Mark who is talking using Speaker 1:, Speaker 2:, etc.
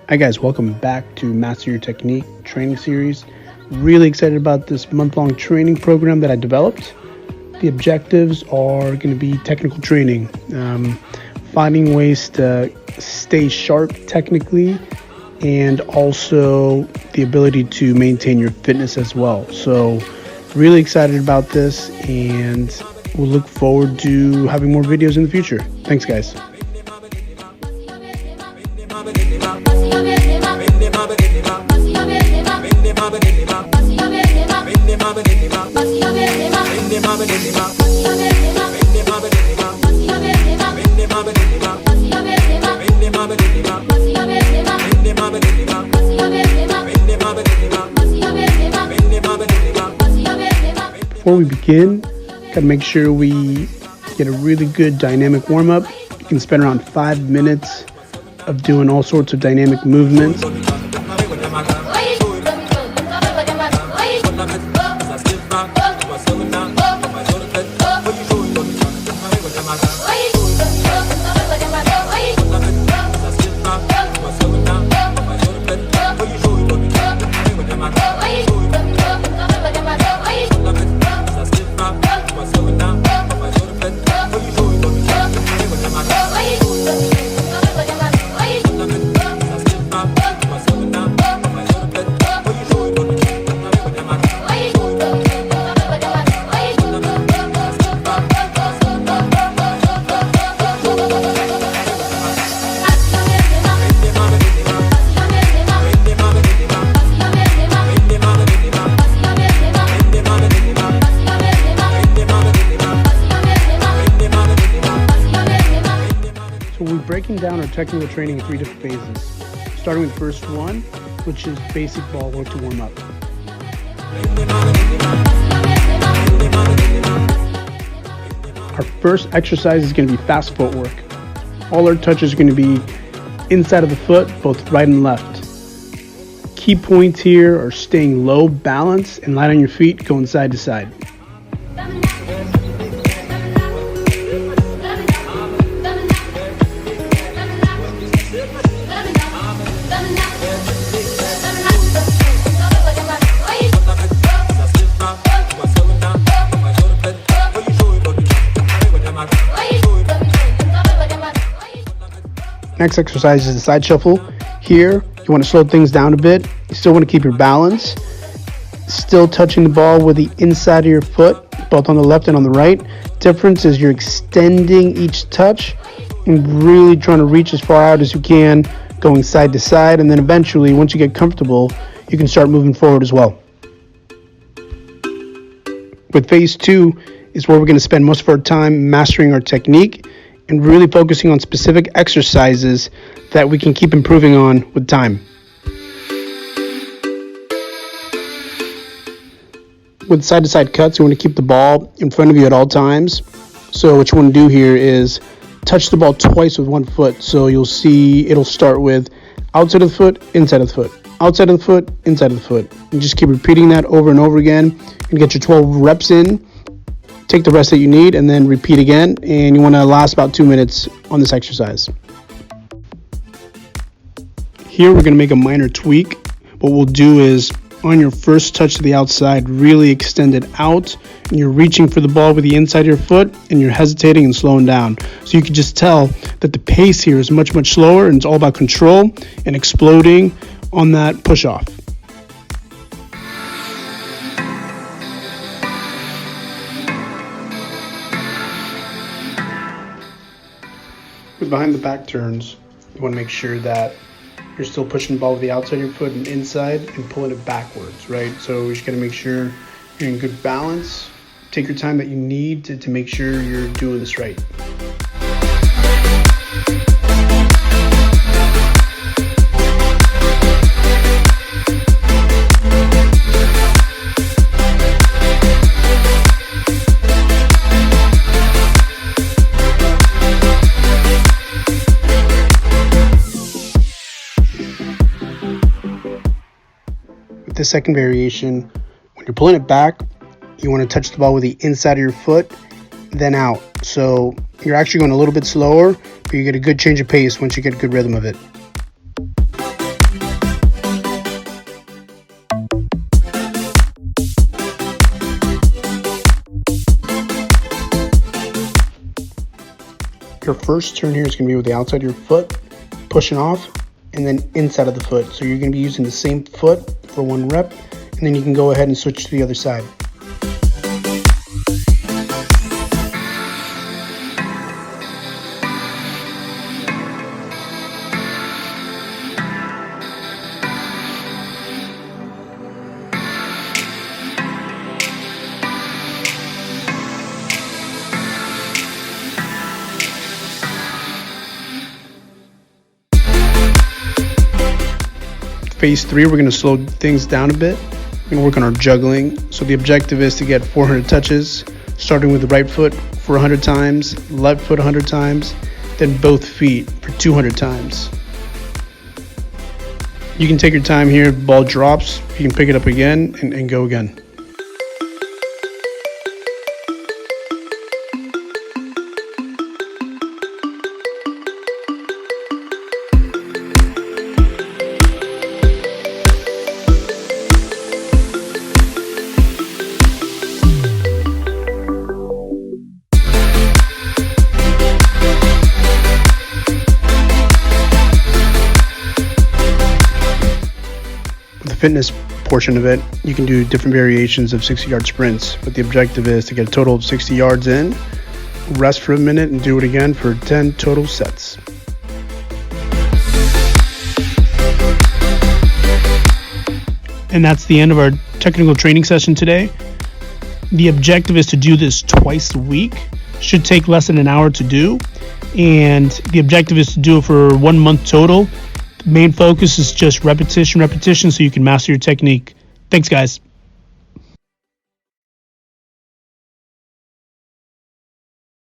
Speaker 1: Hi guys, welcome back to Master Your Technique training series. Really excited about this month-long training program that I developed. The objectives are going to be technical training, finding ways to stay sharp technically, and also the ability to maintain your fitness as well. So really excited about this, and we'll look forward to having more videos in the future. Thanks guys. Before we begin, gotta make sure we get a really good dynamic warm-up. You can spend around 5 minutes of doing all sorts of dynamic movements. We're breaking down our technical training in 3 different phases, starting with the first one, which is basic ball work to warm up. Our first exercise is going to be fast footwork. All our touches are going to be inside of the foot, both right and left. Key points here are staying low, balance, and light on your feet, going side to side. Next exercise is the side shuffle. Here, you want to slow things down a bit. You still want to keep your balance. Still touching the ball with the inside of your foot, both on the left and on the right. Difference is you're extending each touch and really trying to reach as far out as you can, going side to side. And then eventually, once you get comfortable, you can start moving forward as well. With phase 2 is where we're going to spend most of our time mastering our technique and really focusing on specific exercises that we can keep improving on with time. With side-to-side cuts, you want to keep the ball in front of you at all times. So what you want to do here is touch the ball twice with one foot. So you'll see it'll start with outside of the foot, inside of the foot, outside of the foot, inside of the foot. And just keep repeating that over and over again and get your 12 reps in. Take the rest that you need and then repeat again, and you want to last about 2 minutes on this exercise. Here we're going to make a minor tweak. What we'll do is on your first touch to the outside, really extend it out, and you're reaching for the ball with the inside of your foot and you're hesitating and slowing down. So you can just tell that the pace here is much slower, and it's all about control and exploding on that push off. With behind the back turns, you want to make sure that you're still pushing the ball with the outside of your foot and inside and pulling it backwards, right? So you just got to make sure you're in good balance. Take your time that you need to make sure you're doing this right. The second variation, when you're pulling it back, you want to touch the ball with the inside of your foot, then out. So you're actually going a little bit slower, but you get a good change of pace once you get a good rhythm of it. Your first turn here is going to be with the outside of your foot, pushing off, and then inside of the foot. So you're going to be using the same foot for 1 rep, and then you can go ahead and switch to the other side. Phase 3, we're going to slow things down a bit. We're going to work on our juggling. So the objective is to get 400 touches, starting with the right foot for 100 times, left foot 100 times, then both feet for 200 times. You can take your time here. Ball drops. You can pick it up again and go again. Fitness portion of it, you can do different variations of 60-yard sprints, but the objective is to get a total of 60 yards in, rest for a minute, and do it again for 10 total sets. And that's the end of our technical training session today. The objective is to do this twice a week. Should take less than an hour to do, and the objective is to do it for 1 month total. Main focus is just repetition, so you can master your technique. Thanks, guys.